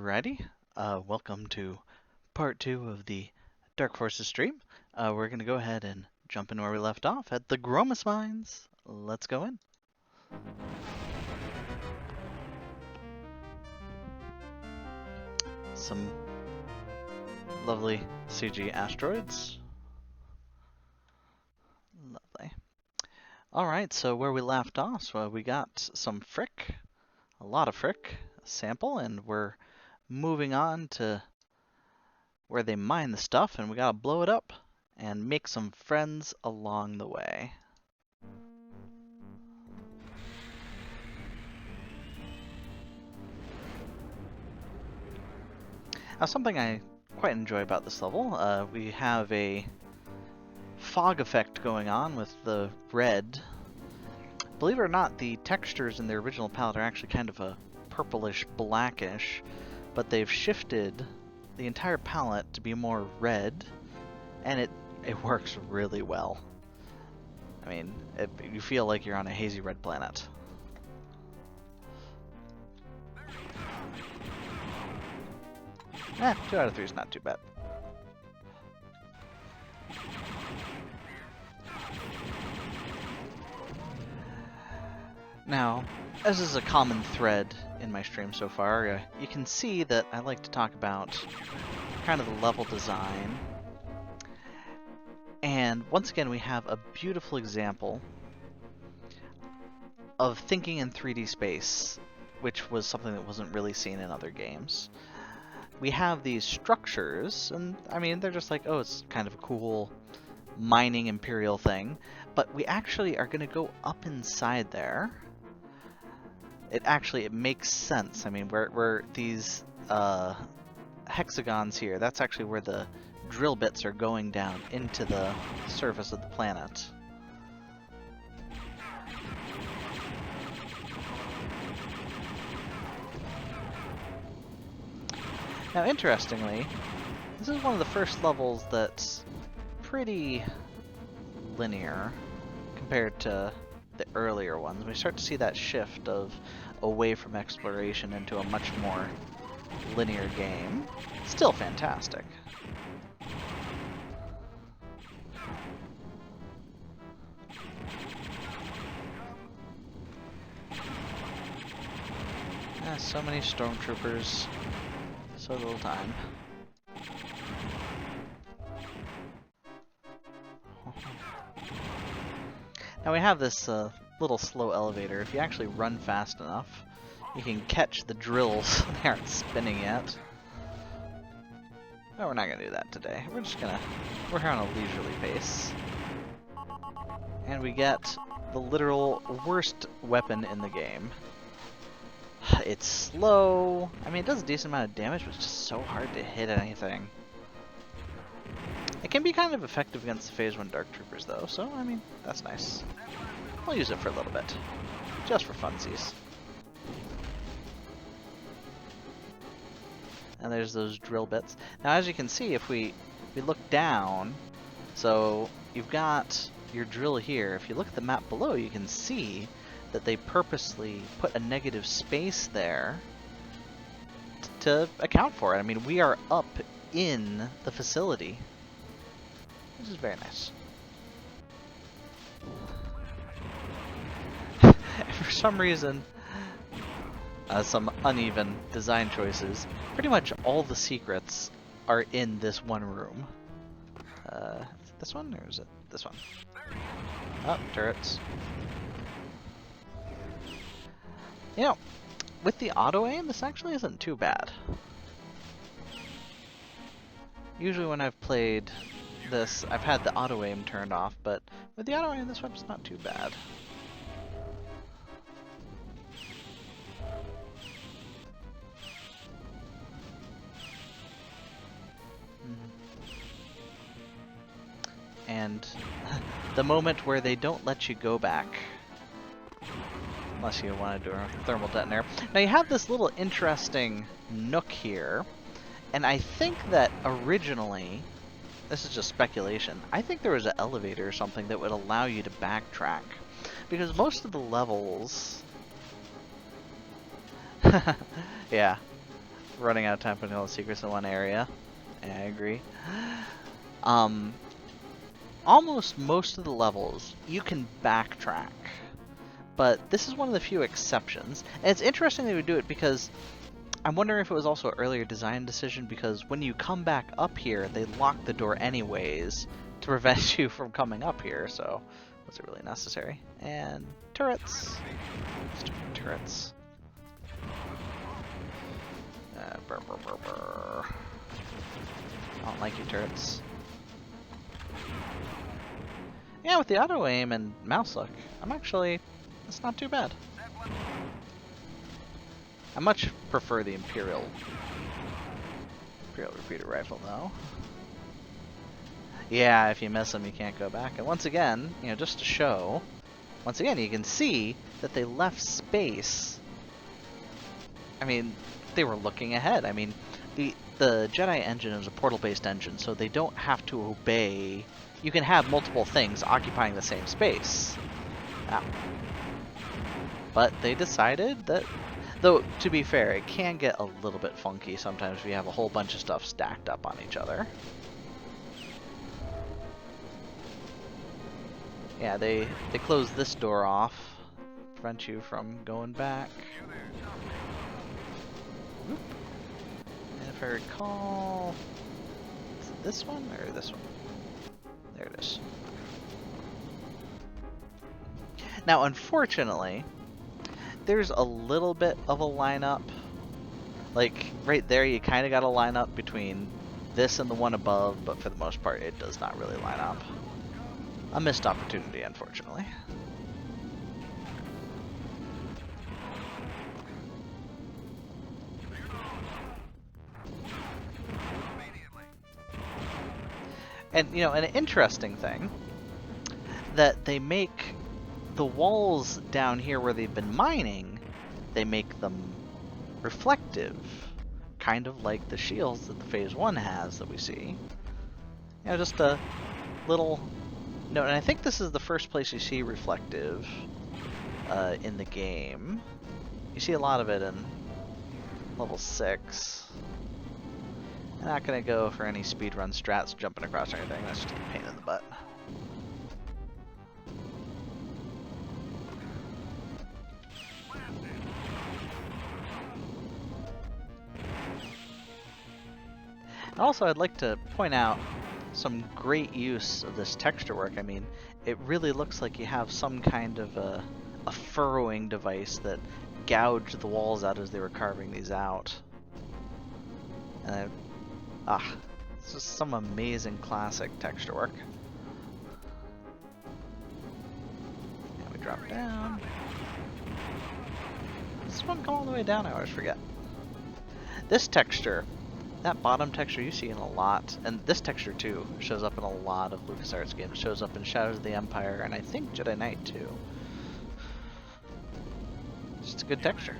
Alrighty, welcome to part 2 of the Dark Forces stream. We're going to go ahead and jump in where we left off at the Gromus Mines. Let's go in. Some lovely CG asteroids. Lovely. Alright, so where we left off, we got some frick, a lot of frick, sample, and we're moving on to where they mine the stuff, and we gotta blow it up and make some friends along the way. Now, something I quite enjoy about this level, we have a fog effect going on with the red. Believe it or not, the textures in the original palette are actually kind of a purplish blackish, but they've shifted the entire palette to be more red, and it works really well. I mean, you feel like you're on a hazy red planet. Eh, 2 out of 3 is not too bad. Now, as is a common thread in my stream so far, you can see that I like to talk about kind of the level design. And once again, we have a beautiful example of thinking in 3D space, which was something that wasn't really seen in other games. We have these structures, and I mean, they're just like, oh, it's kind of a cool mining imperial thing, but we actually are going to go up inside there. It makes sense. I mean, where these hexagons here, that's actually where the drill bits are going down into the surface of the planet. Now, interestingly, this is one of the first levels that's pretty linear compared to the earlier ones. We start to see that shift of away from exploration into a much more linear game. Still fantastic. So many stormtroopers, so little time. Now we have this little slow elevator. If you actually run fast enough, you can catch the drills. They aren't spinning yet. No, we're not gonna do that today. We're here on a leisurely pace. And we get the literal worst weapon in the game. It's slow. I mean, it does a decent amount of damage, but it's just so hard to hit anything. It can be kind of effective against the Phase 1 Dark Troopers, though, so, I mean, that's nice. We'll use it for a little bit. Just for funsies. And there's those drill bits. Now, as you can see, if we look down, so you've got your drill here. If you look at the map below, you can see that they purposely put a negative space there to account for it. I mean, we are up in the facility, which is very nice. For some reason, some uneven design choices, pretty much all the secrets are in this one room. Is it this one, or is it this one? Oh, turrets. You know, with the auto-aim, this actually isn't too bad. Usually when I've played this, I've had the auto-aim turned off, but with the auto-aim, this weapon's not too bad. And the moment where they don't let you go back. Unless you want to do a thermal detonator. Now you have this little interesting nook here, and I think that originally, this is just speculation, I think there was an elevator or something that would allow you to backtrack. Because most of the levels... yeah. running out of time putting all the secrets in one area. Yeah, I agree. Almost most of the levels you can backtrack, but this is one of the few exceptions. And it's interesting they would do it because I'm wondering if it was also an earlier design decision, because when you come back up here, they lock the door anyways to prevent you from coming up here, so was it really necessary? And turrets. Stupid turrets. Brr, brr, brr, brr. I don't like you, turrets. Yeah, with the auto aim and mouse look, it's not too bad. I much prefer the Imperial repeater rifle though. Yeah, if you miss them, you can't go back. And once again, you know, just to show, once again, you can see that they left space. I mean, they were looking ahead. I mean, the Jedi engine is a portal-based engine, so they don't have to obey. You can have multiple things occupying the same space. Yeah. But they decided that, though, to be fair, it can get a little bit funky sometimes if you have a whole bunch of stuff stacked up on each other. Yeah, they close this door off, prevent you from going back. Oop. And if I recall, is it this one or this one? There it is. Now, unfortunately, there's a little bit of a lineup. Like, right there, you kind of got to line up between this and the one above, but for the most part, it does not really line up. A missed opportunity, unfortunately. And, you know, an interesting thing, that they make the walls down here where they've been mining, they make them reflective, kind of like the shields that the Phase 1 has that we see. You know, just a little note, and I think this is the first place you see reflective in the game. You see a lot of it in level 6. I'm not going to go for any speedrun strats jumping across or anything, that's just a pain in the butt. And also, I'd like to point out some great use of this texture work. I mean, it really looks like you have some kind of a furrowing device that gouged the walls out as they were carving these out. And it's just some amazing classic texture work. And we drop down. Does this one come all the way down? I always forget. This texture, that bottom texture, you see in a lot, and this texture too shows up in a lot of LucasArts games. It shows up in Shadows of the Empire, and I think Jedi Knight too. It's just a good texture.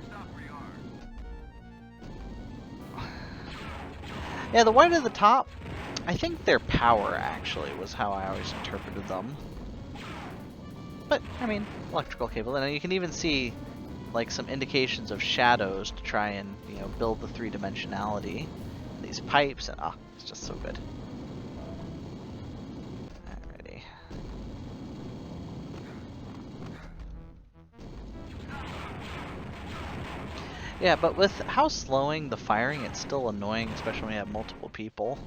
Yeah, the white at the top, I think their power actually was how I always interpreted them. But, I mean, electrical cable, and you can even see like some indications of shadows to try and, you know, build the three-dimensionality. These pipes, and it's just so good. Alrighty. Yeah, but with how slowing the firing, it's still annoying, especially when you have multiple people.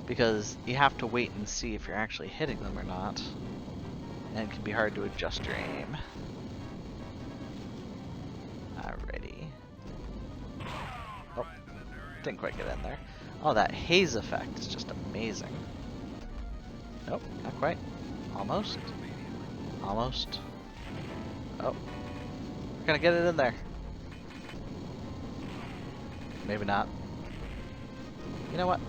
Because you have to wait and see if you're actually hitting them or not. And it can be hard to adjust your aim. Alrighty. Oh, didn't quite get in there. Oh, that haze effect is just amazing. Nope, not quite. Almost. Almost. Oh. We're gonna get it in there. Maybe not. You know what?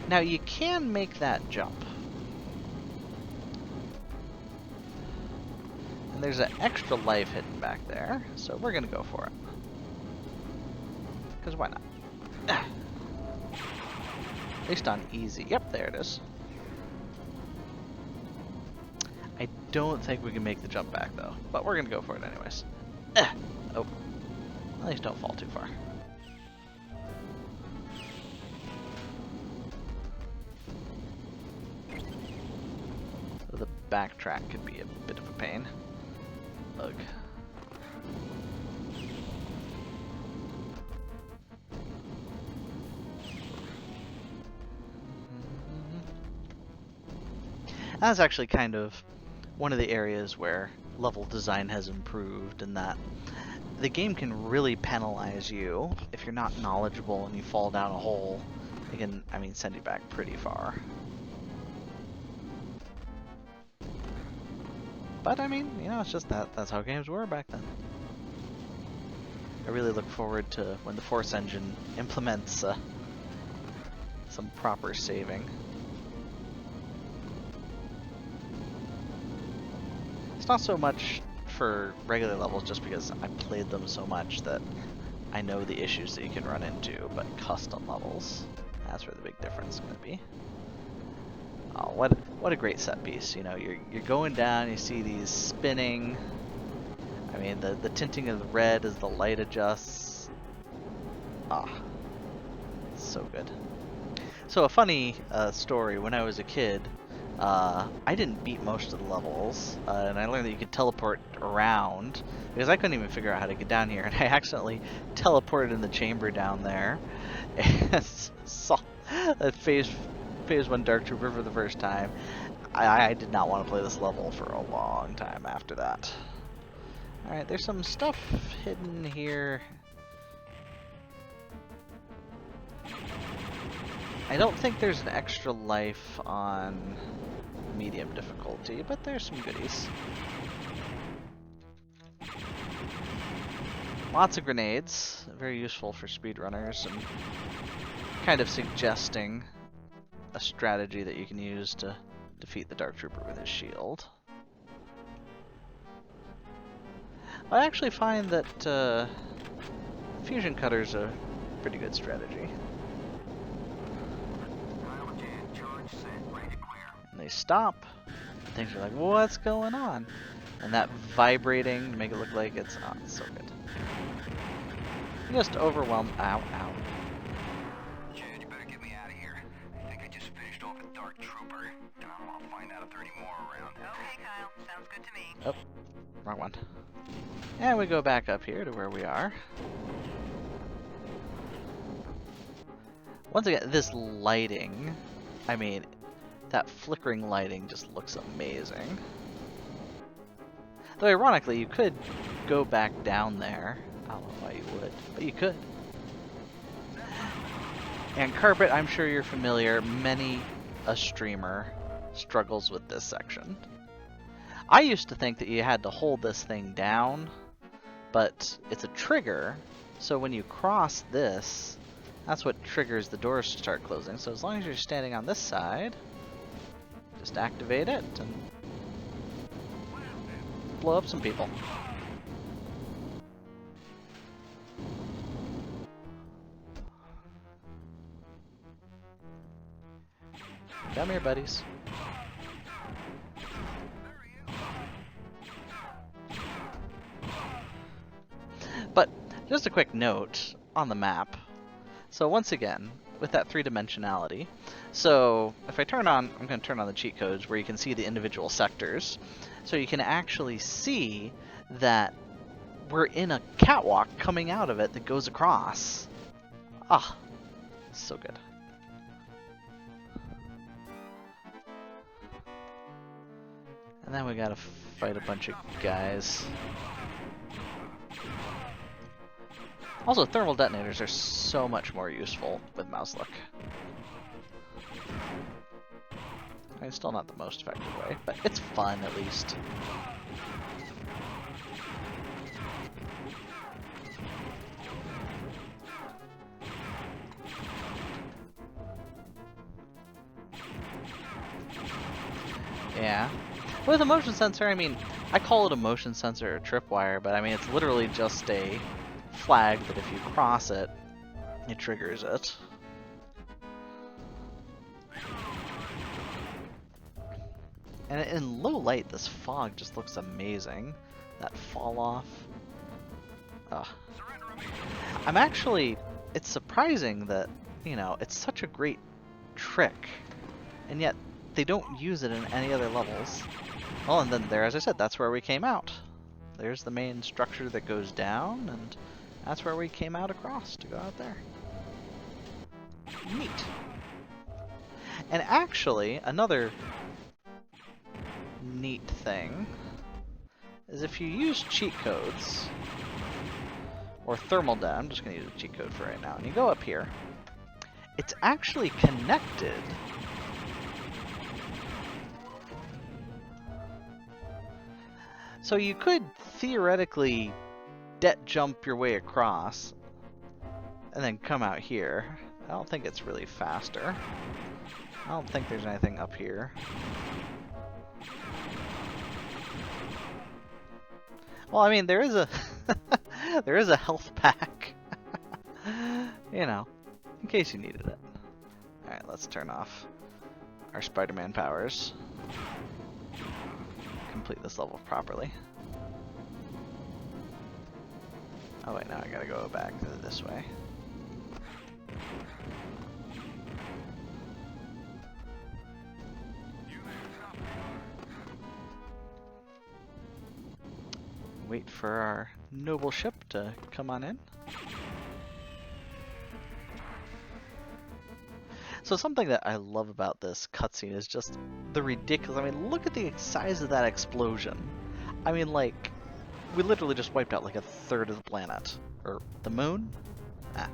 Now you can make that jump. And there's an extra life hidden back there, so we're gonna go for it. Because why not? At least on easy. Yep, there it is. I don't think we can make the jump back, though. But we're going to go for it anyways. Oh. At least don't fall too far. So the backtrack could be a bit of a pain. Ugh. That's actually kind of one of the areas where level design has improved, in that the game can really penalize you if you're not knowledgeable and you fall down a hole. It can, I mean, send you back pretty far. But I mean, you know, it's just that's how games were back then. I really look forward to when the Force engine implements some proper saving. It's not so much for regular levels, just because I played them so much that I know the issues that you can run into, but custom levels, that's where the big difference is going to be. Oh, what a great set piece! You know, you're going down, you see these spinning. I mean, the tinting of the red as the light adjusts. Ah, so good. So a funny story: when I was a kid, I didn't beat most of the levels, and I learned that you could teleport around, because I couldn't even figure out how to get down here, and I accidentally teleported in the chamber down there, and saw that Phase 1 Dark Trooper for the first time. I did not want to play this level for a long time after that. Alright, there's some stuff hidden here. I don't think there's an extra life on medium difficulty, but there's some goodies. Lots of grenades, very useful for speedrunners, and kind of suggesting a strategy that you can use to defeat the Dark Trooper with his shield. I actually find that fusion cutter's a pretty good strategy. And they stop. Things are like, what's going on? And that vibrating to make it look like it's so good. Just overwhelmed. Ow, ow. Jed, you better get me out of here. I think I just finished off a Dark Trooper. I'll find out if there are any more around. Okay, Kyle. Sounds good to me. Oh, wrong one. And we go back up here to where we are. Once again, this lighting, I mean, that flickering lighting just looks amazing. Though ironically, you could go back down there. I don't know why you would, but you could. And carpet, I'm sure you're familiar. Many a streamer struggles with this section. I used to think that you had to hold this thing down, but it's a trigger, so when you cross this, that's what triggers the doors to start closing. So as long as you're standing on this side, just activate it and blow up some people. Come here, buddies. But just a quick note on the map. So once again, with that three-dimensionality, so if I turn on, I'm going to turn on the cheat codes where you can see the individual sectors. So you can actually see that we're in a catwalk coming out of it that goes across. Ah, so good. And then we gotta fight a bunch of guys. Also, thermal detonators are so much more useful with mouse look. I mean, still not the most effective way, but it's fun at least. Yeah. With a motion sensor, I mean, I call it a motion sensor or tripwire, but I mean, it's literally just a flag that if you cross it, it triggers it. And in low light, this fog just looks amazing. That fall off. Ugh. I'm actually, it's surprising that, you know, it's such a great trick, and yet they don't use it in any other levels. Well, and then there, as I said, that's where we came out. There's the main structure that goes down, and that's where we came out across to go out there. Neat. And actually, another neat thing is if you use cheat codes, or thermal data, I'm just going to use a cheat code for right now, and you go up here, it's actually connected so you could theoretically det jump your way across and then come out here. I don't think it's really faster. I don't think there's anything up here. Well, I mean, there is a there is a health pack. You know, in case you needed it. Alright, let's turn off our Spider-Man powers. Complete this level properly. Oh wait, now I gotta go back this way. Wait for our noble ship to come on in. So something that I love about this cutscene is just the ridiculous, I mean, look at the size of that explosion. I mean, like, we literally just wiped out like a third of the planet. Or the moon? Ah.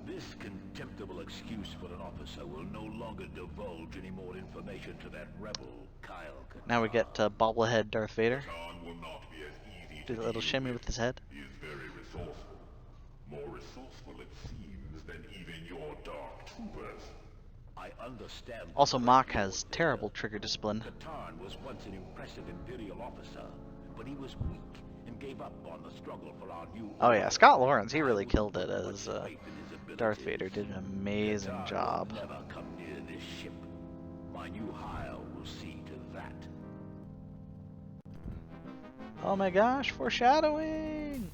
This contemptible excuse for an officer will no longer divulge any more information to that rebel, Kyle. Now we get bobblehead Darth Vader. Khan will not be as easy Do to a little deal shimmy with. with his head. He is very resourceful. More resourceful, it seems, than even your dark troopers. I understand. Also, Mach has terrible trigger discipline. Katarn was once an impressive Imperial officer, but he was weak and gave up on the struggle for our new. Oh yeah, Scott Lawrence, he really killed it as Darth Vader. Did an amazing Katarn job. will never come near this ship. My new hire will see to that. Oh my gosh, foreshadowing!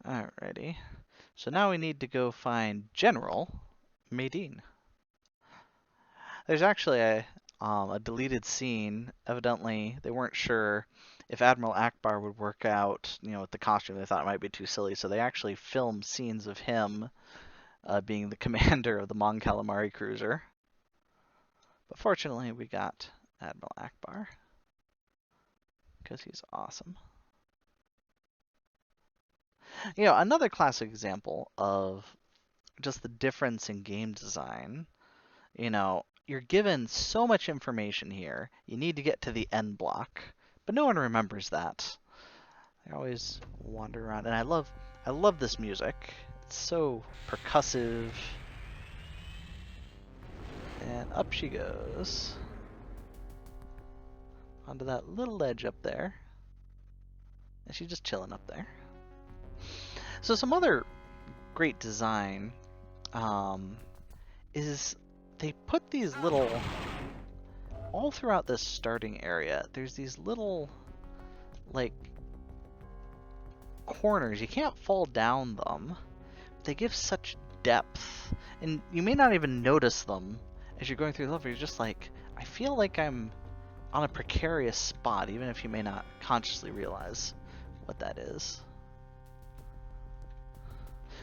Alrighty. So now we need to go find General Madine. There's actually a deleted scene. Evidently, they weren't sure if Admiral Akbar would work out, you know, with the costume. They thought it might be too silly, so they actually filmed scenes of him being the commander of the Mon Calamari cruiser. But fortunately, we got Admiral Akbar because he's awesome. You know, another classic example of just the difference in game design. You know, you're given so much information here. You need to get to the end block, but no one remembers that. They always wander around, and I love this music. It's so percussive. And up she goes onto that little ledge up there, and she's just chilling up there. So some other great design is they put these little, all throughout this starting area, there's these little, like, corners. You can't fall down them. They give such depth, and you may not even notice them as you're going through the level. You're just like, I feel like I'm on a precarious spot, even if you may not consciously realize what that is.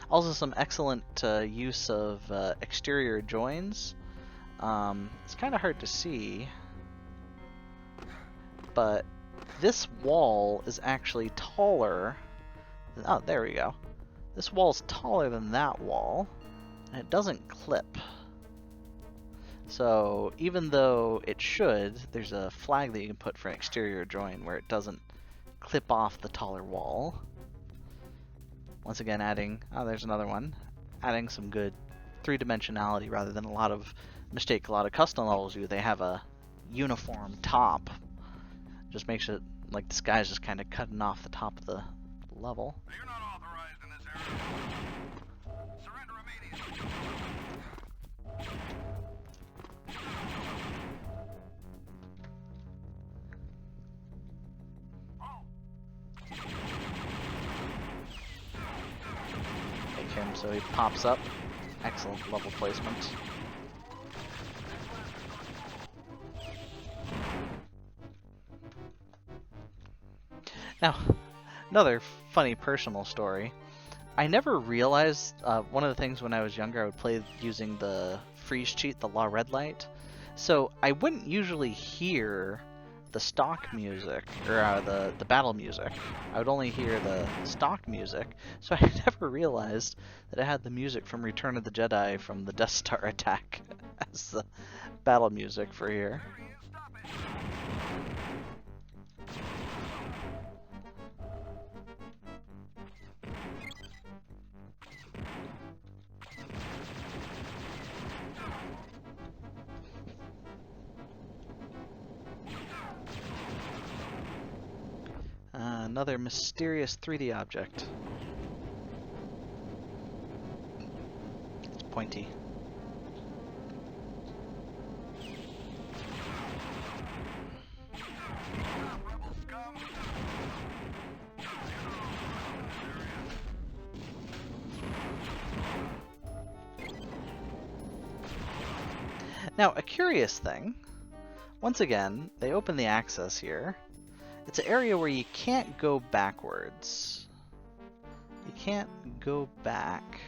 Also, some excellent use of exterior joins. It's kind of hard to see, but this wall is actually taller. Oh, there we go. This wall's taller than that wall, and it doesn't clip. So even though it should, there's a flag that you can put for an exterior join where it doesn't clip off the taller wall. Once again, adding, oh, there's another one, adding some good three-dimensionality rather than a lot of mistake a lot of custom levels do. They have a uniform top. Just makes it like the sky's just kind of cutting off the top of the level. You're not authorized in this area. Surrender immediately. so he pops up. Excellent level placement. Now, another funny personal story. I never realized, one of the things when I was younger, I would play using the freeze cheat, the Law Red Light. So I wouldn't usually hear the stock music, or the battle music. I would only hear the stock music, so I never realized that it had the music from Return of the Jedi from the Death Star attack as the battle music for here. Another mysterious 3D object. It's pointy. Now, a curious thing, once again, they open the access here. It's an area where you can't go backwards. You can't go back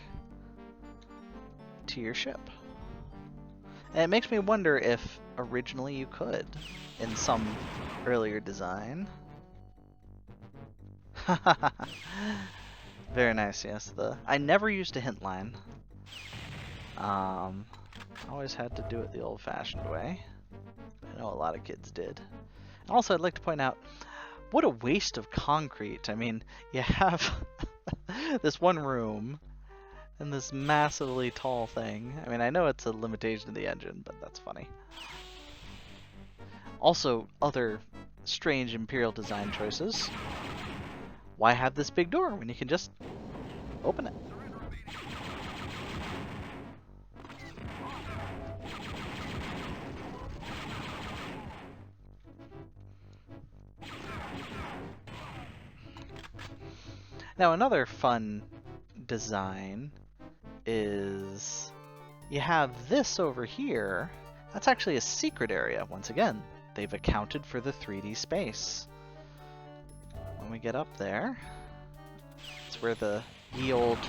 to your ship. And it makes me wonder if originally you could in some earlier design. Very nice, yes. I never used a hint line. Always had to do it the old-fashioned way. I know a lot of kids did. Also, I'd like to point out, what a waste of concrete. I mean, you have this one room and this massively tall thing. I mean, I know it's a limitation of the engine, but that's funny. Also, other strange Imperial design choices. Why have this big door when you can just open it? Now, another fun design is you have this over here. That's actually a secret area. Once again, they've accounted for the 3D space. When we get up there, it's where the ye old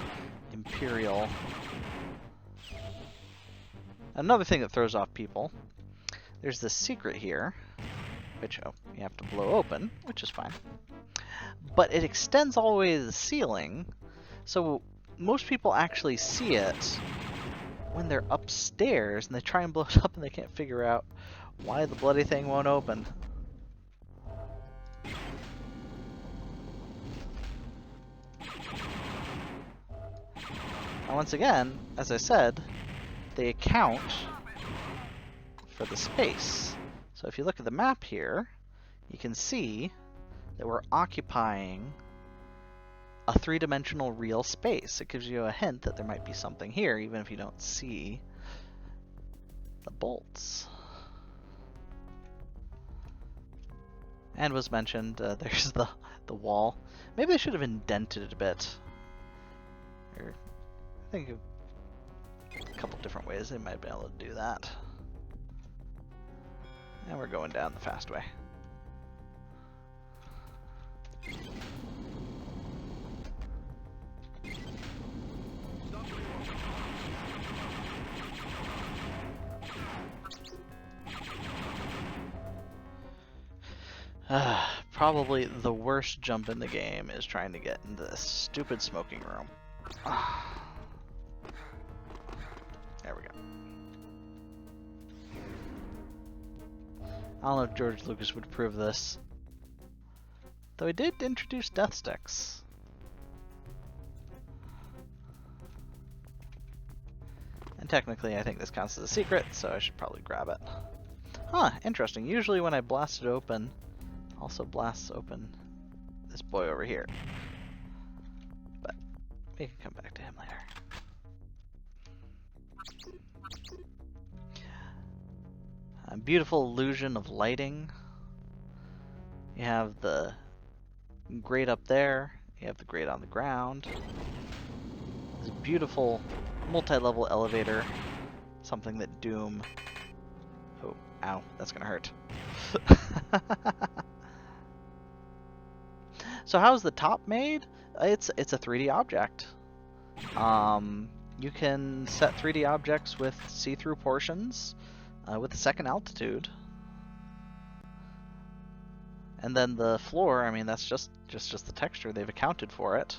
Imperial... Another thing that throws off people, there's this secret here, which you have to blow open, which is fine. But it extends all the way to the ceiling, so most people actually see it when they're upstairs and they try and blow it up and they can't figure out why the bloody thing won't open. And once again, as I said, they account for the space. So if you look at the map here, you can see that we're occupying a three-dimensional real space. It gives you a hint that there might be something here, even if you don't see the bolts. And was mentioned, there's the wall. Maybe they should have indented it a bit. Or, I think a couple different ways they might be able to do that. And we're going down the fast way. Probably the worst jump in the game is trying to get into this stupid smoking room. There we go. I don't know if George Lucas would approve this. Though he did introduce death sticks. And technically I think this counts as a secret, so I should probably grab it. Huh, interesting. Usually when I blast it open, also blasts open this boy over here. But we can come back to him later. A beautiful illusion of lighting. You have the grate up there, you have the grate on the ground. This a beautiful multi-level elevator, something that Doom... Oh, ow, that's gonna hurt. So how's the top made? It's a 3D object. You can set 3D objects with see-through portions with the second altitude. And then the floor, I mean, that's just the texture. They've accounted for it.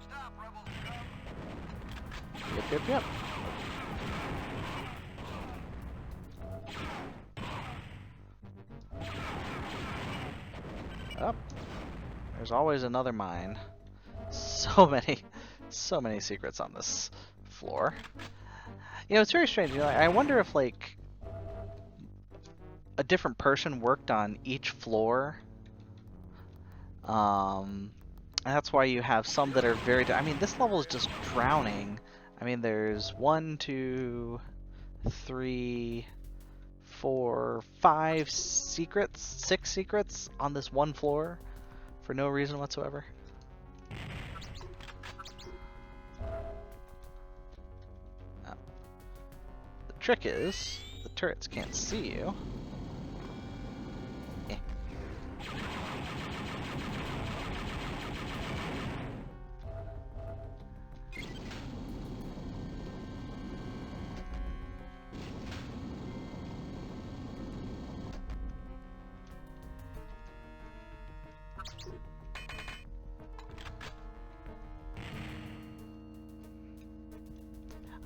Stop, rebels! Yep. Up. There's always another mine. So many secrets on this floor. You know, it's very strange. You know, I wonder if like a different person worked on each floor. And that's why you have some that are very... I mean, this level is just drowning. I mean, there's 1, 2, 3, 4, 5 secrets, 6 secrets on this one floor for no reason whatsoever. The trick is, the turrets can't see you. Eh.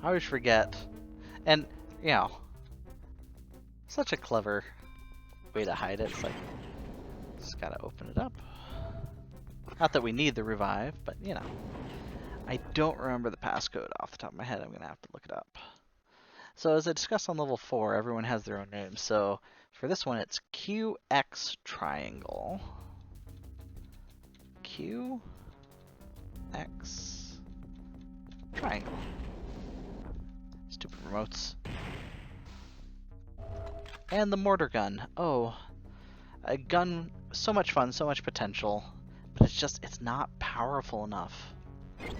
I always forget. And, you know, such a clever way to hide it. It's like, just gotta open it up. Not that we need the revive, but, you know. I don't remember the passcode off the top of my head. I'm gonna have to look it up. So as I discussed on level 4, everyone has their own name. So for this one, it's QX triangle. QX triangle. Stupid remotes. And the mortar gun. Oh, a gun, so much fun, so much potential, but it's not powerful enough.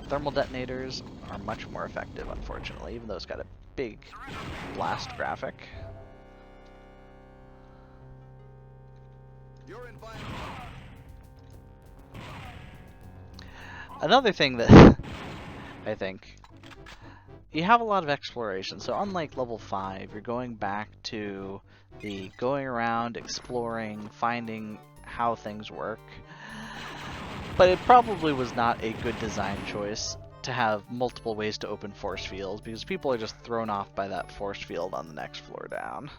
Thermal detonators are much more effective, unfortunately, even though it's got a big blast graphic. Another thing that I think, you have a lot of exploration. So unlike level 5, you're going back to the going around, exploring, finding how things work. But it probably was not a good design choice to have multiple ways to open force fields, because people are just thrown off by that force field on the next floor down.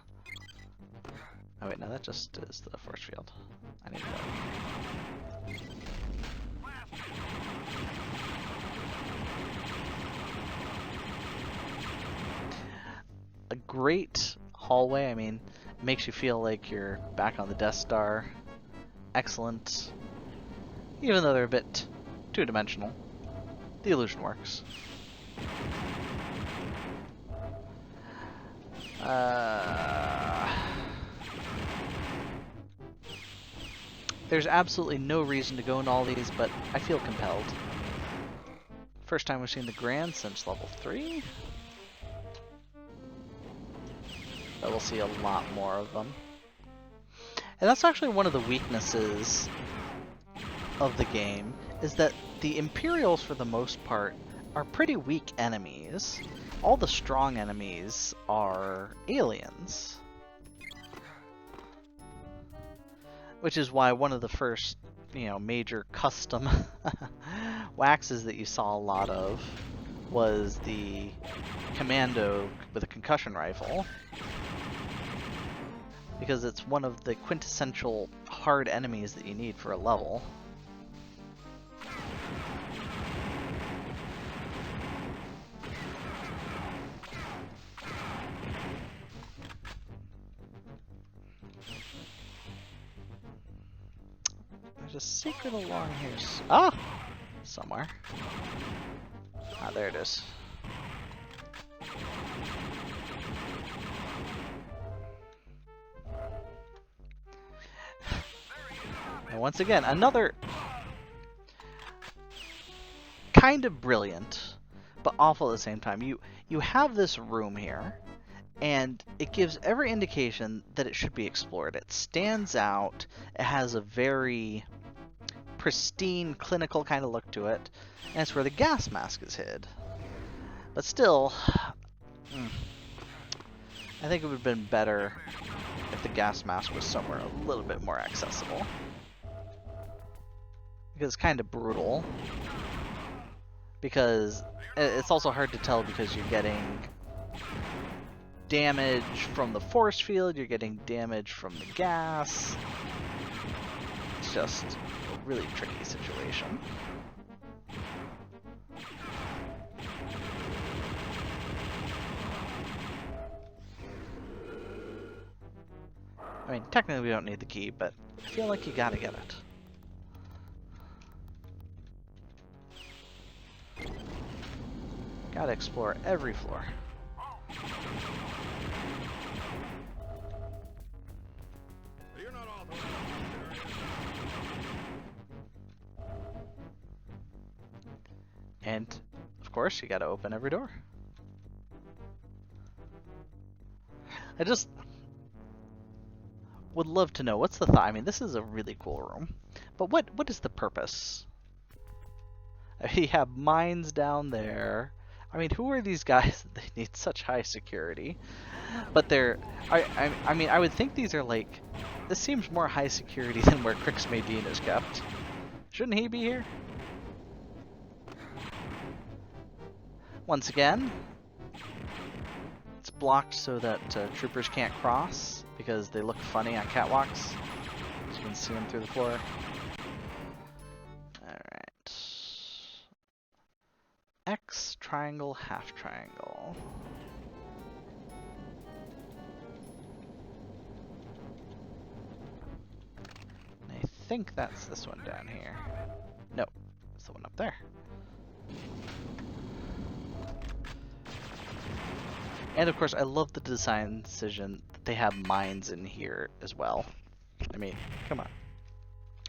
Oh wait, no, that just is the force field. I need to go. A great hallway. I mean, it makes you feel like you're back on the Death Star. Excellent. Even though they're a bit two-dimensional, the illusion works. There's absolutely no reason to go into all these, but I feel compelled. First time we've seen the Grand since level 3. But we'll see a lot more of them. And that's actually one of the weaknesses of the game, is that the Imperials, for the most part, are pretty weak enemies. All the strong enemies are aliens. Which is why one of the first, major custom waxes that you saw a lot of was the commando with a concussion rifle. Because it's one of the quintessential hard enemies that you need for a level. There's a secret along here. Ah! Somewhere. Ah, there it is. once again, another kind of brilliant, but awful at the same time. You have this room here, and it gives every indication that it should be explored. It stands out. It has a very pristine, clinical kind of look to it, and it's where the gas mask is hid. But still, I think it would have been better if the gas mask was somewhere a little bit more accessible. Because it's kind of brutal. Because it's also hard to tell because you're getting damage from the force field, you're getting damage from the gas. It's just a really tricky situation. I mean, technically we don't need the key, but I feel like you gotta get it. Gotta explore every floor. And, of course, you gotta open every door. I just would love to know, what's the thought? I mean, this is a really cool room, but what is the purpose? You have mines down there. I mean, who are these guys that they need such high security? But they're... I mean, I would think these are like... This seems more high security than where Crix Maydeen is kept. Shouldn't he be here? Once again, it's blocked so that troopers can't cross because they look funny on catwalks. So you can see them through the floor. Alright. X, triangle, half triangle. And I think that's this one down here. No, it's the one up there. And of course, I love the design decision that they have mines in here as well. I mean, come on.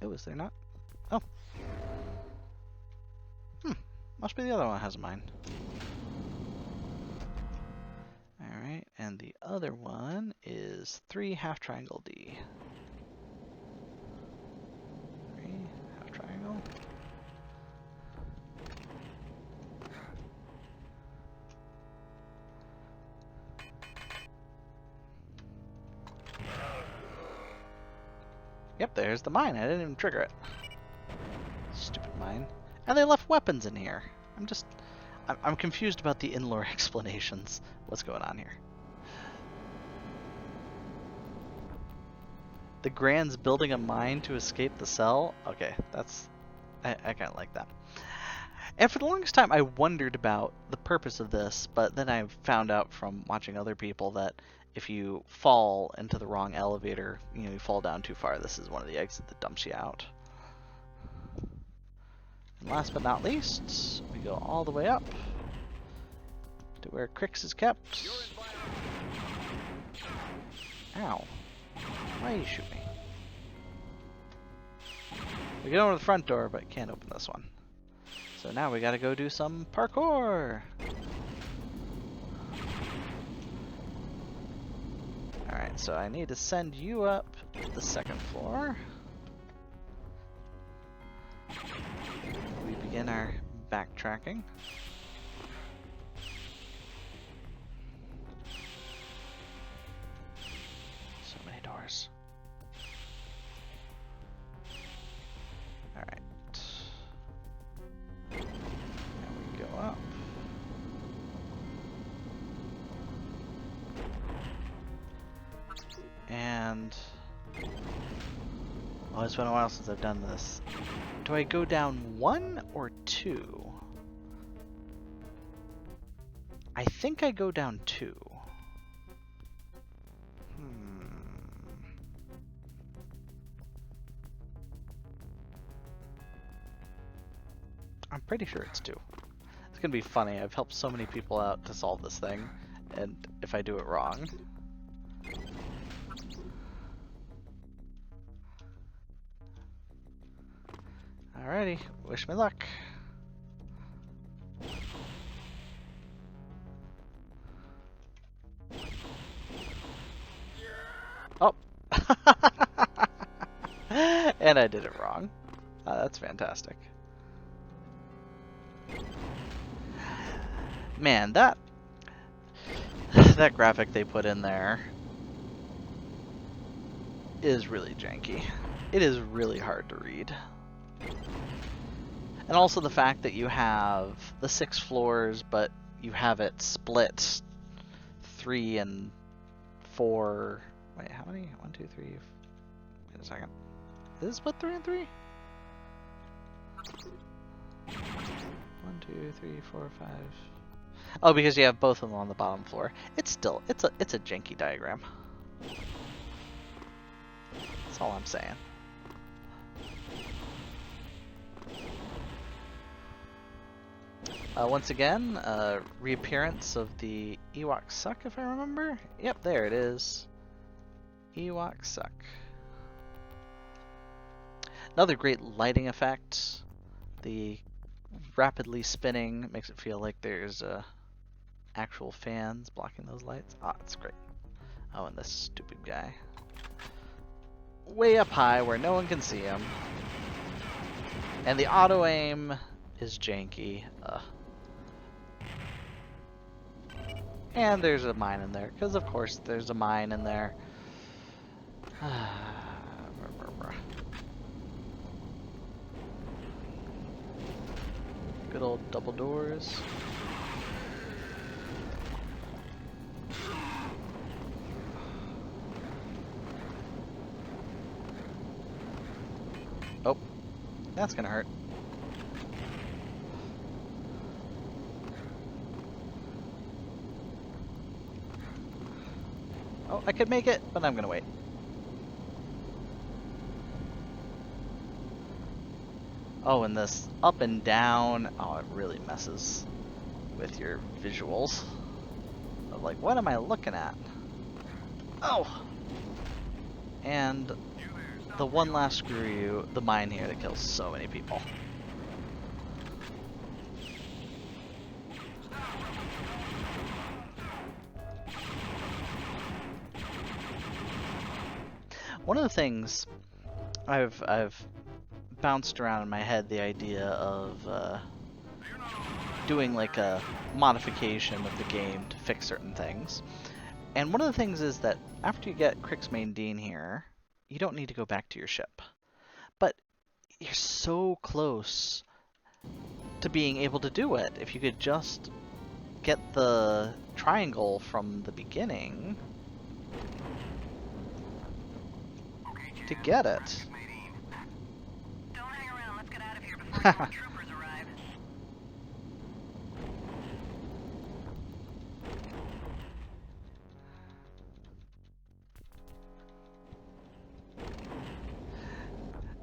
Oh, is there not? Oh. Must be the other one that has a mine. Alright, and the other one is 3 half triangle D. 3 half triangle. Yep, there's the mine. I didn't even trigger it. Stupid mine. And they left weapons in here. I'm confused about the in-lore explanations. What's going on here? The Grand's building a mine to escape the cell? Okay, I kind of like that. And for the longest time, I wondered about the purpose of this, but then I found out from watching other people that if you fall into the wrong elevator, you fall down too far, this is one of the exits that dumps you out. And last but not least, we go all the way up to where Crix is kept. Ow. Why you shoot me? We get over the front door, but can't open this one. So now we gotta go do some parkour! Alright, so I need to send you up to the second floor. We begin our backtracking. So many doors. Alright. Now we go up. And... oh, it's been a while since I've done this. Do I go down 1 or 2? I think I go down 2. I'm pretty sure it's 2. It's gonna be funny. I've helped so many people out to solve this thing, and if I do it wrong... Alrighty, wish me luck. Oh! And I did it wrong. That's fantastic. Man, that graphic they put in there is really janky. It is really hard to read. And also the fact that you have the 6 floors, but you have it split 3 and 4. Wait, how many? 1, 2, 3. Wait a second. Is it split 3 and 3? 1, 2, 3, 4, 5. Oh, because you have both of them on the bottom floor. It's still, it's a janky diagram. That's all I'm saying. Once again, reappearance of the Ewok Suck, if I remember. Yep, there it is. Ewok Suck. Another great lighting effect. The rapidly spinning makes it feel like there's actual fans blocking those lights. Ah, it's great. Oh, and this stupid guy. Way up high where no one can see him. And the auto-aim is janky. And there's a mine in there, because of course there's a mine in there. Good old double doors. Oh, that's gonna hurt. Oh, I could make it, but I'm gonna wait. Oh, and this up and down, oh, it really messes with your visuals. Of like, what am I looking at? Oh! And the one last screw you, the mine here that kills so many people. One of the things I've bounced around in my head, the idea of doing like a modification of the game to fix certain things. And one of the things is that after you get Crix Main Dean here, you don't need to go back to your ship. But you're so close to being able to do it. If you could just get the triangle from the beginning to get it. Don't hang around. Let's get out of here before more troopers arrive.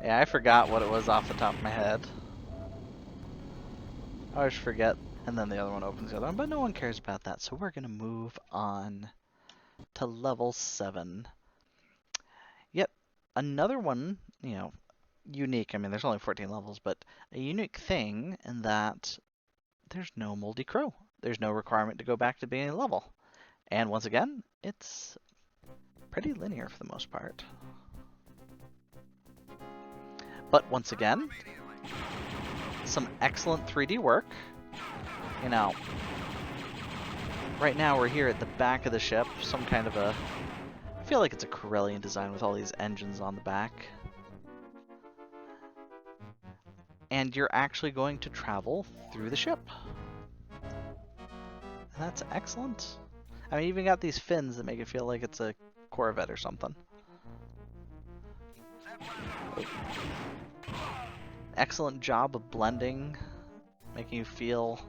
Yeah, I forgot what it was off the top of my head. I always forget, and then the other one opens the other one, but no one cares about that, so we're gonna move on to level 7. Yep, another one, you know, unique. I mean, there's only 14 levels, but a unique thing in that there's no Moldy Crow. There's no requirement to go back to the beginning level. And once again, it's pretty linear for the most part. But once again, some excellent 3D work. You know, right now we're here at the back of the ship, some kind of a, I feel like it's a Corellian design with all these engines on the back. And you're actually going to travel through the ship. And that's excellent. I mean, you even got these fins that make it feel like it's a Corvette or something. Excellent job of blending, making you feel...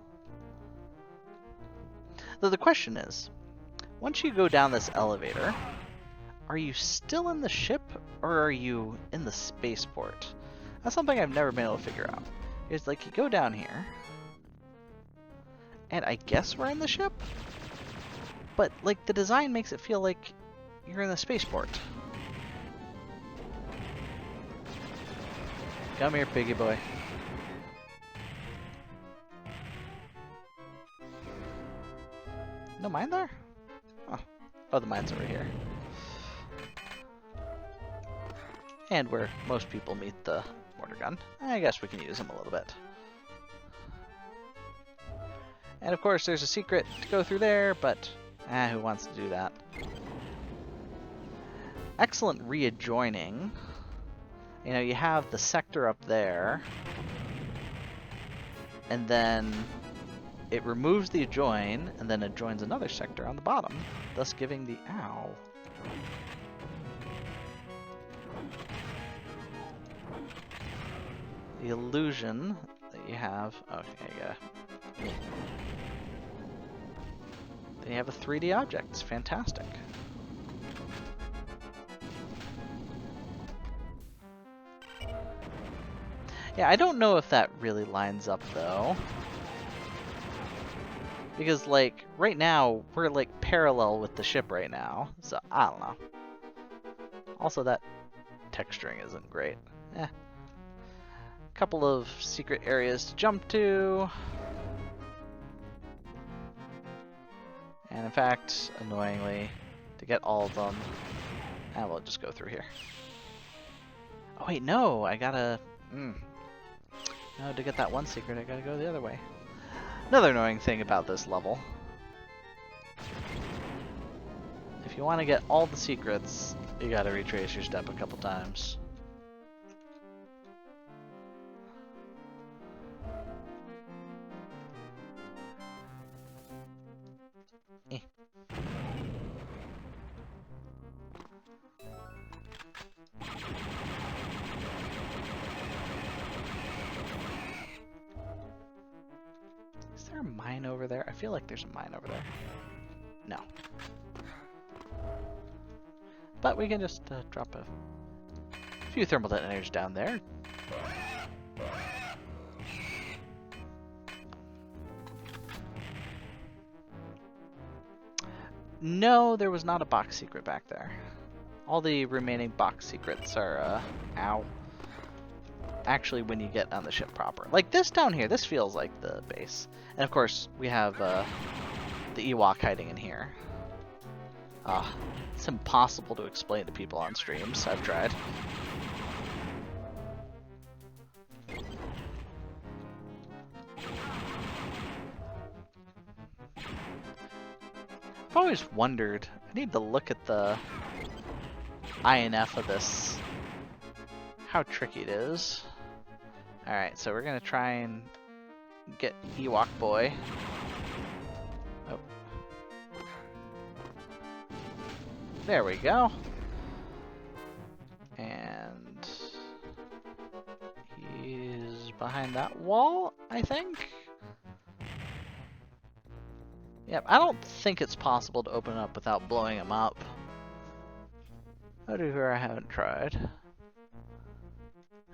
Though the question is, once you go down this elevator, are you still in the ship or are you in the spaceport? That's something I've never been able to figure out. It's like you go down here, and I guess we're in the ship, but like the design makes it feel like you're in the spaceport. Come here, piggy boy. No mine there? Oh, oh, the mine's over here. And where most people meet the mortar gun. I guess we can use them a little bit. And of course there's a secret to go through there, but who wants to do that? Excellent readjoining. You know, you have the sector up there, and then it removes the adjoin, and then adjoins another sector on the bottom, thus giving the ow. The illusion that you have. Okay, yeah. Then you have a 3D object. It's fantastic. Yeah, I don't know if that really lines up though. Because like right now we're like parallel with the ship right now. So I don't know. Also that texturing isn't great. Couple of secret areas to jump to. And in fact, annoyingly, to get all of them, we'll just go through here. Oh wait, no, I gotta... No, to get that one secret, I gotta go the other way. Another annoying thing about this level. If you want to get all the secrets, you gotta retrace your step a couple times. Is there a mine over there? I feel like there's a mine over there. No. But we can just drop a few thermal detonators down there. No, there was not a box secret back there. All the remaining box secrets are, ow. Actually, when you get on the ship proper. Like this down here, this feels like the base. And of course, we have, the Ewok hiding in here. It's impossible to explain to people on streams. I've tried. I've always wondered, I need to look at the INF of this, how tricky it is. Alright, so we're gonna try and get Ewok Boy. Oh. There we go. And he's behind that wall, I think. Yep, I don't think it's possible to open it up without blowing him up. However, I haven't tried.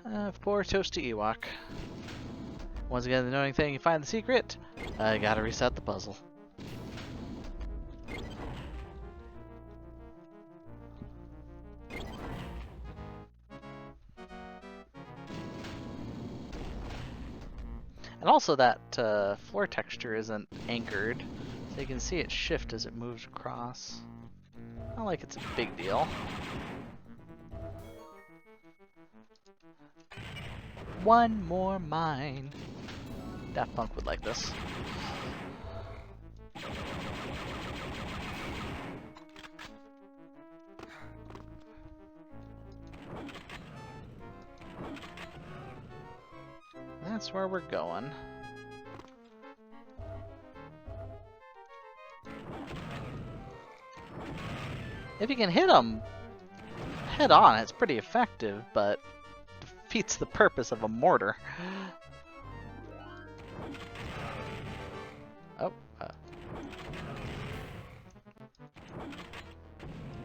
Of course, Toasty Ewok. Once again, the annoying thing, you find the secret, I gotta reset the puzzle. And also that floor texture isn't anchored, so you can see it shift as it moves across. Not like it's a big deal. One more mine. Daft Punk would like this. That's where we're going. If you can hit them head on, it's pretty effective, but defeats the purpose of a mortar. Oh.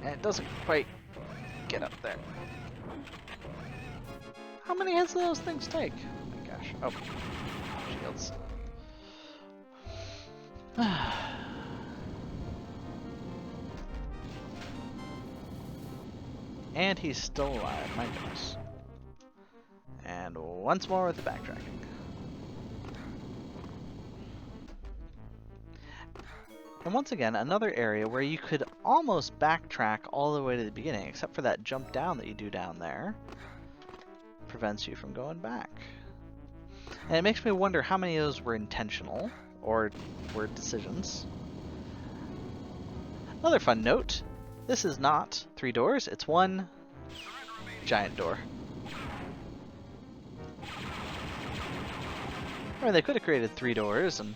And it doesn't quite get up there. How many hits do those things take? Oh my gosh. Oh. Shields. And he's still alive, my goodness. And once more with the backtracking. And once again, another area where you could almost backtrack all the way to the beginning, except for that jump down that you do down there. Prevents you from going back. And it makes me wonder how many of those were intentional, or were decisions. Another fun note, this is not 3 doors, it's one giant door. I mean, they could have created 3 doors and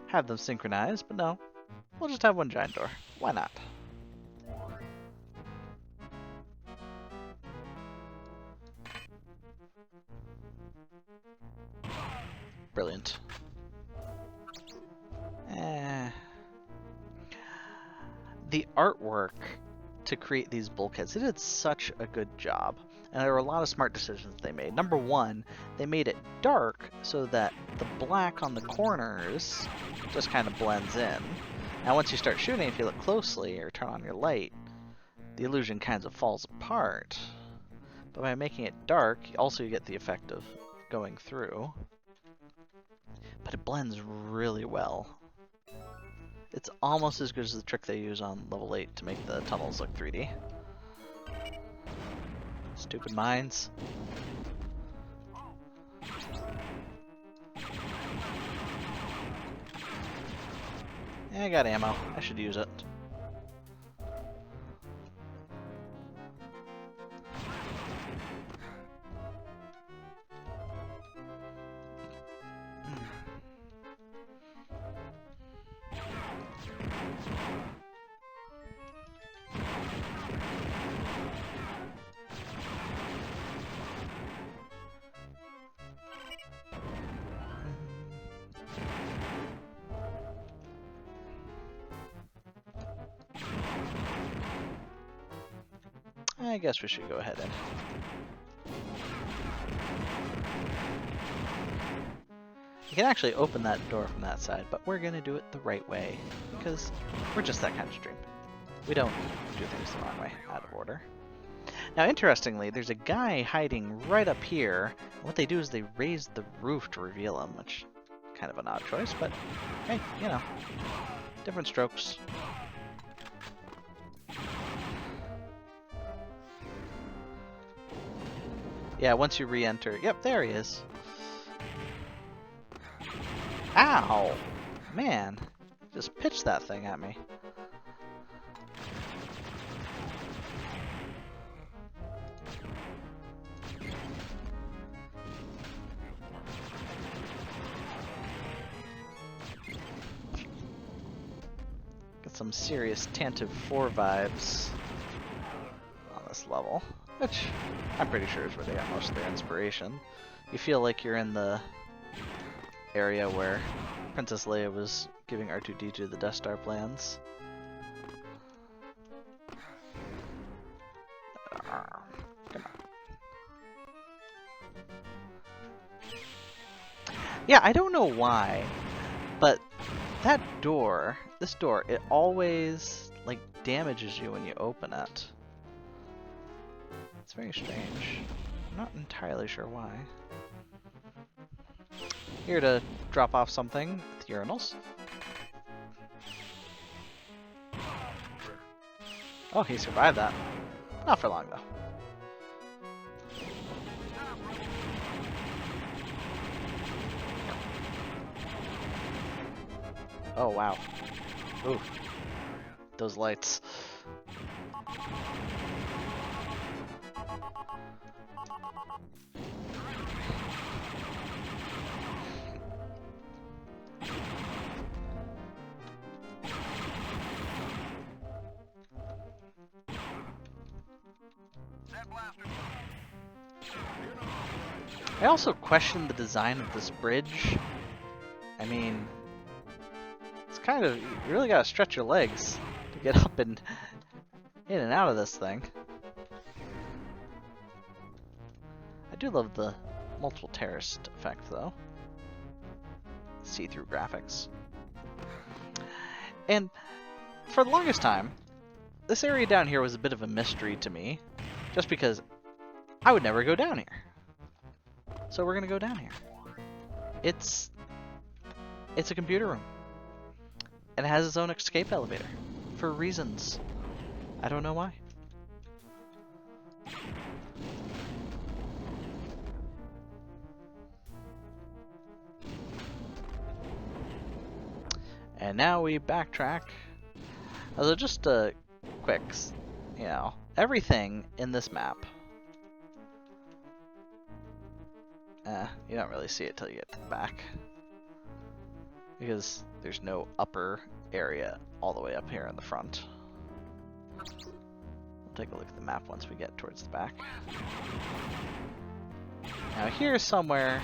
have them synchronized, but no. We'll just have one giant door. Why not? Brilliant. The artwork to create these bulkheads, they did such a good job. And there were a lot of smart decisions they made. Number one, they made it dark so that the black on the corners just kind of blends in. Now once you start shooting, if you look closely or turn on your light, the illusion kind of falls apart. But by making it dark, also you get the effect of going through. But it blends really well. It's almost as good as the trick they use on level 8 to make the tunnels look 3D. Stupid mines. I got ammo. I should use it. I guess we should go ahead and... You can actually open that door from that side, but we're going to do it the right way, because we're just that kind of stream. We don't do things the wrong way, out of order. Now, interestingly, there's a guy hiding right up here, and what they do is they raise the roof to reveal him, which is kind of an odd choice, but hey, you know, different strokes. Yeah, once you re-enter... Yep, there he is. Ow! Man, just pitched that thing at me. Got some serious Tantive 4 vibes on this level. Which, I'm pretty sure is where they got most of their inspiration. You feel like you're in the area where Princess Leia was giving R2-D2 the Death Star plans. Come on. Yeah, I don't know why, but that door, this door, it always, like, damages you when you open it. It's very strange. I'm not entirely sure why. Here to drop off something with urinals. Oh, he survived that. Not for long, though. Oh, wow. Ooh. Those lights. I also question the design of this bridge. I mean, it's kind of, you really gotta stretch your legs to get up and in and out of this thing. I do love the multiple terrorist effect though. See-through graphics. And for the longest time, this area down here was a bit of a mystery to me, just because I would never go down here. So we're gonna go down here. It's a computer room. And it has its own escape elevator. For reasons. I don't know why. And now we backtrack. So just quick, you know, everything in this map. You don't really see it till you get to the back. Because there's no upper area all the way up here in the front. We'll take a look at the map once we get towards the back. Now here's somewhere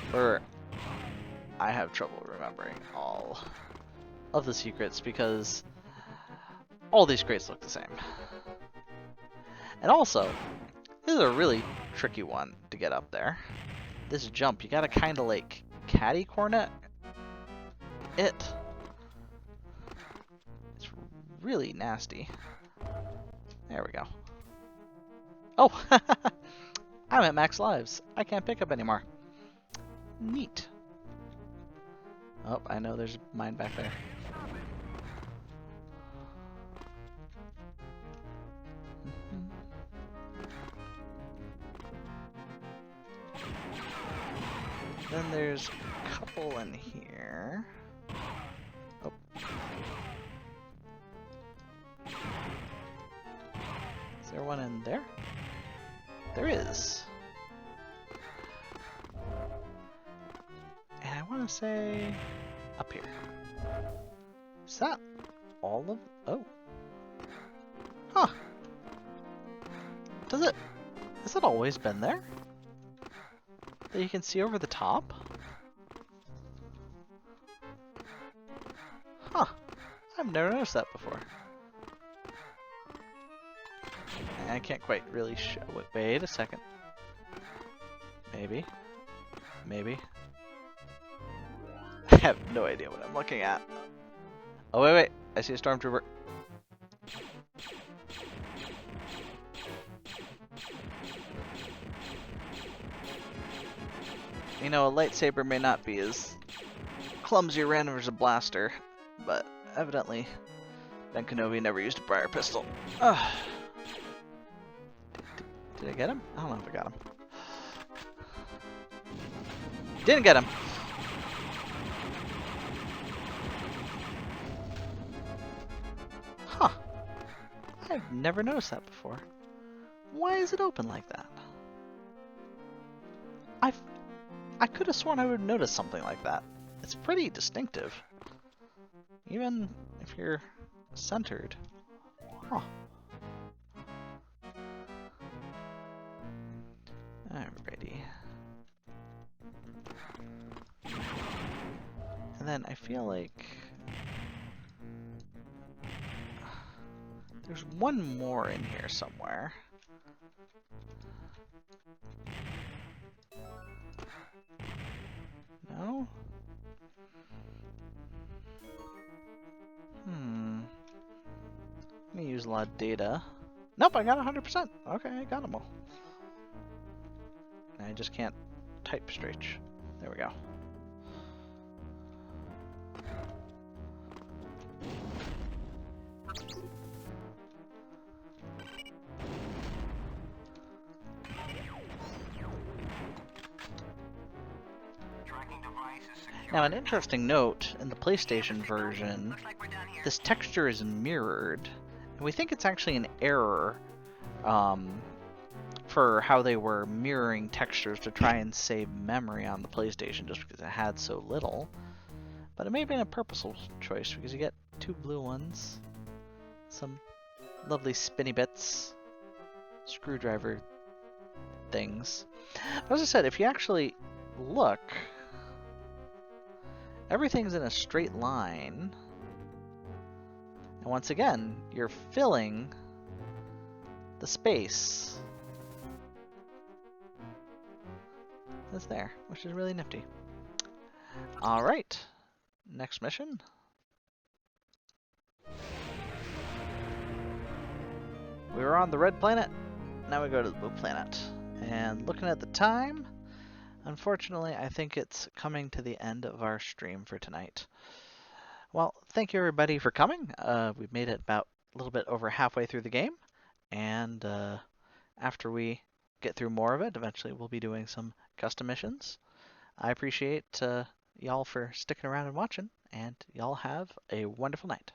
where I have trouble remembering all of the secrets because all these crates look the same. And also, this is a really tricky one to get up there. This jump, you gotta kinda like catty corner it. It's really nasty. There we go. Oh! I'm at max lives. I can't pick up anymore. Neat. Oh, I know there's a mine back there. Then there's a couple in here. Oh. Is there one in there? There is. And I want to say up here. Is that all of... Oh. Huh. Does it... Has it always been there? That you can see over the top? Huh. I've never noticed that before. I can't quite really show it. Wait a second. Maybe. Maybe. I have no idea what I'm looking at. Oh, wait. I see a stormtrooper. You know, a lightsaber may not be as clumsy or random as a blaster, but evidently Ben Kenobi never used a briar pistol. Ugh. Did I get him? I don't know if I got him. Didn't get him! Huh. I've never noticed that before. Why is it open like that? I could have sworn I would have noticed something like that. It's pretty distinctive. Even if you're centered. Huh. Alrighty. And then I feel like there's one more in here somewhere. No? Let me use a lot of data. Nope, I got 100%. Okay, I got them all. I just can't type straight. There we go. Now, an interesting note, in the PlayStation version, this texture is mirrored, and we think it's actually an error for how they were mirroring textures to try and save memory on the PlayStation just because it had so little. But it may have been a purposeful choice because you get two blue ones, some lovely spinny bits, screwdriver things. As I said, if you actually look, everything's in a straight line. And once again, you're filling the space that's there, which is really nifty. Alright, next mission. We were on the red planet, now we go to the blue planet. And looking at the time, unfortunately, I think it's coming to the end of our stream for tonight. Well, thank you everybody for coming. We've made it about a little bit over halfway through the game, and after we get through more of it, eventually we'll be doing some custom missions. I appreciate y'all for sticking around and watching, and y'all have a wonderful night.